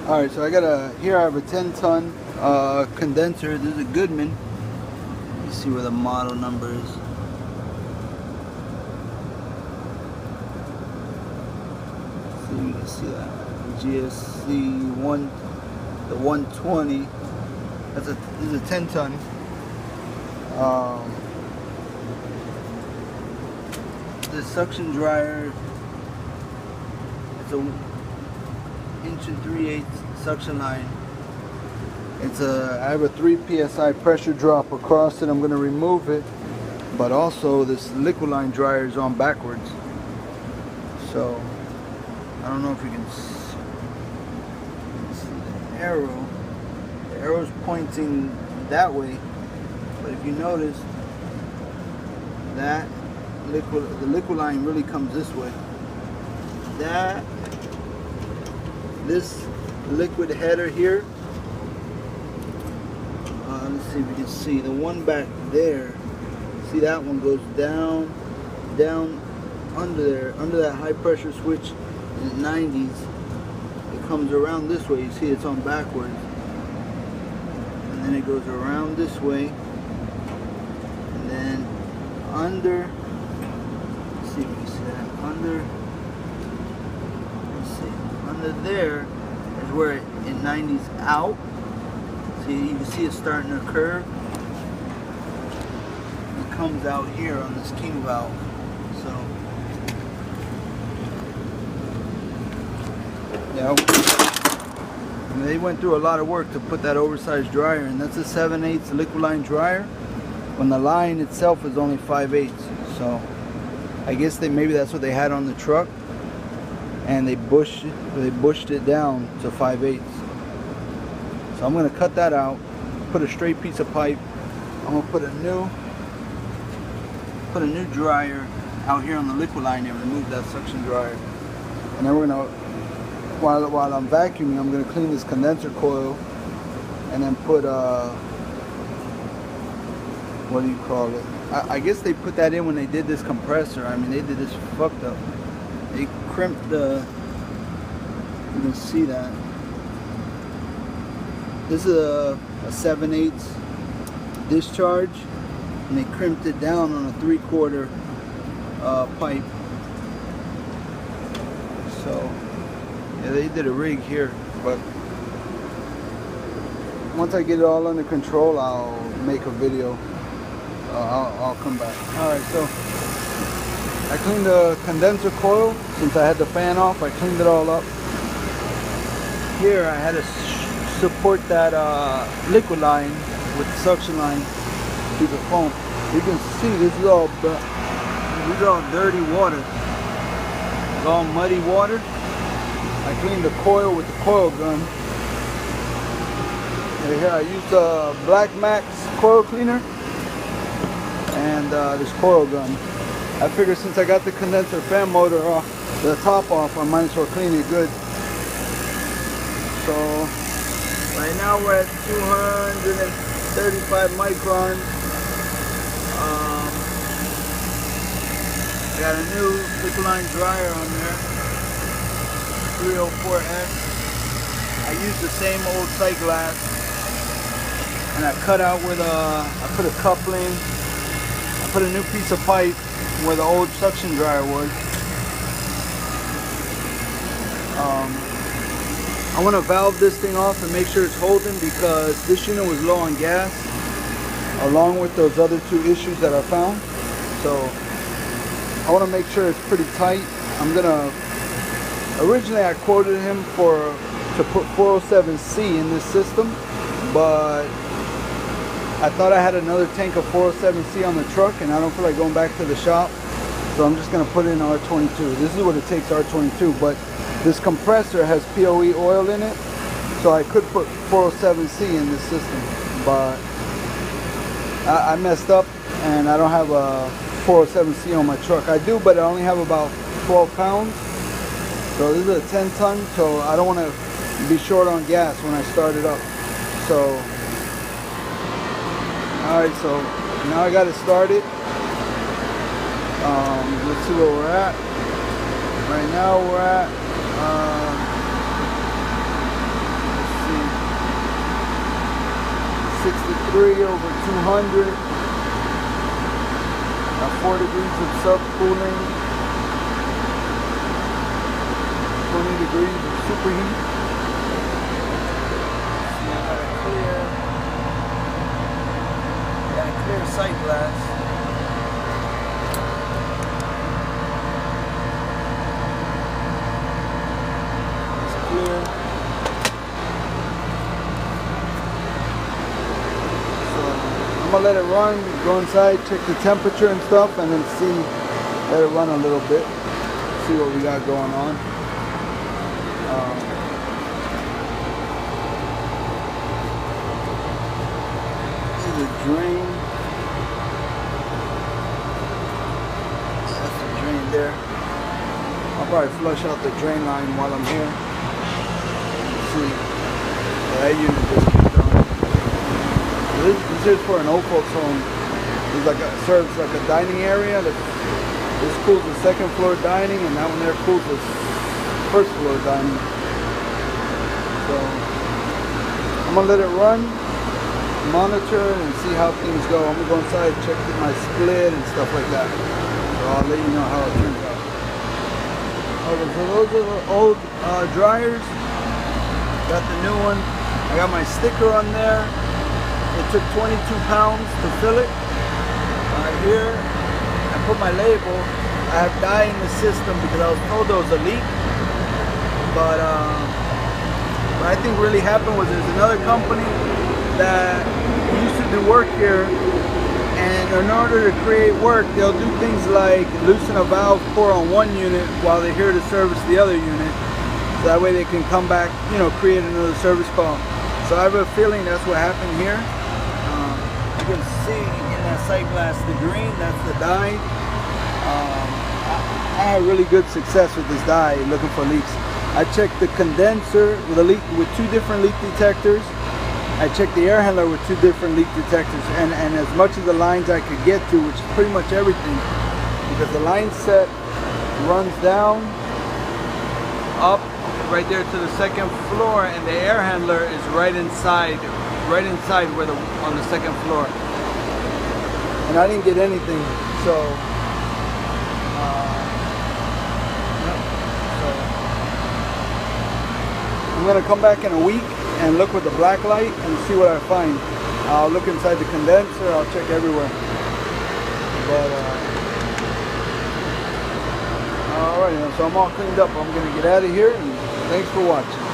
Alright, so here I have a 10-ton condenser. This is a Goodman. You see where the model number is. So you can see that. GSC 120. This is a 10-ton. The suction dryer, it's a 1 3/8 suction line. I have a 3 psi pressure drop across it. I'm going to remove it, but also this liquid line dryer is on backwards, so I don't know if you can see the arrow. The arrow's pointing that way, but if you notice that the liquid line really comes this way. This liquid header here, let's see if you can see the one back there. See, that one goes down under there, under that high pressure switch in the 90s. It comes around this way. You see, it's on backwards, and then it goes around this way, and then under. Let's see if you can see that under. Under there is where it 90s out. See, you can see it starting to curve. It comes out here on this king valve. So, yeah, and they went through a lot of work to put that oversized dryer in. That's a 7/8 liquid line dryer, when the line itself is only 5/8. So, I guess maybe that's what they had on the truck, and they bushed it down to 5/8. So I'm going to cut that out, put a straight piece of pipe. I'm going to put a new dryer out here on the liquid line and remove that suction dryer. And then we're going to, while I'm vacuuming, I'm going to clean this condenser coil, and then put what do you call it? I guess they put that in when they did this compressor. I mean, they did this fucked up. They crimped you can see that. This is a 7/8 discharge, and they crimped it down on a 3/4 pipe. So, yeah, they did a rig here, but once I get it all under control, I'll make a video. I'll come back. Alright, so I cleaned the condenser coil. Since I had the fan off, I cleaned it all up. Here I had to support that liquid line with the suction line to the foam. You can see this is all dirty water. It's all muddy water. I cleaned the coil with the coil gun. And here I used a Black Max coil cleaner and this coil gun. I figured since I got the condenser fan motor off, the top off, I might as well clean it good. So right now we're at 235 microns. I got a new liquid line dryer on there, 304S. I used the same old sight glass, and I cut out with I put a coupling. I put a new piece of pipe where the old suction dryer was. I want to valve this thing off and make sure it's holding, because this unit was low on gas, along with those other two issues that I found. So I want to make sure it's pretty tight. Originally I quoted him to put 407C in this system, but I thought I had another tank of 407C on the truck, and I don't feel like going back to the shop, so I'm just going to put it in R22. This is what it takes, R22, but this compressor has POE oil in it, so I could put 407C in this system, but I messed up and I don't have a 407C on my truck. I do, but I only have about 12 pounds. So this is a 10-ton, so I don't want to be short on gas when I start it up. So, alright, so now I got it started. Let's see where we're at. Right now we're at 3 over 200. At 4 degrees of subcooling. 20 degrees of superheat. See, I got a clear sight glass. It's clear. So I'm gonna let it run, go inside, check the temperature and stuff, and then let it run a little bit. See what we got going on. The drain. That's the drain there. I'll probably flush out the drain line while I'm here. Let's see. That unit just kicked on. This is for an old folks home. It's like serves like a dining area. This cools the second floor dining, and that one there cools the first floor dining. So I'm gonna let it run, monitor and see how things go. I'm gonna go inside, check my split and stuff like that. So I'll let you know how it turns out. Okay, so those are the old dryers. Got the new one. I got my sticker on there. It took 22 pounds to fill it. Here, I put my label. I have dye in the system because I was told there was a leak. But what I think really happened was there's another company that used to do work here, and in order to create work, they'll do things like loosen a valve core on one unit while they're here to service the other unit, so that way they can come back, create another service call. So I have a feeling that's what happened here. You can see in that sight glass the green, that's the dye. I had really good success with this dye looking for leaks. I checked the condenser with 2 different leak detectors. I checked the air handler with 2 different leak detectors, and as much of the lines I could get to, which is pretty much everything, because the line set runs down, up, right there to the second floor, and the air handler is right inside where on the second floor. And I didn't get anything, so I'm gonna come back in a week and look with the black light and see what I find. I'll look inside the condenser, I'll check everywhere. But alright, so I'm all cleaned up. I'm gonna get out of here, and thanks for watching.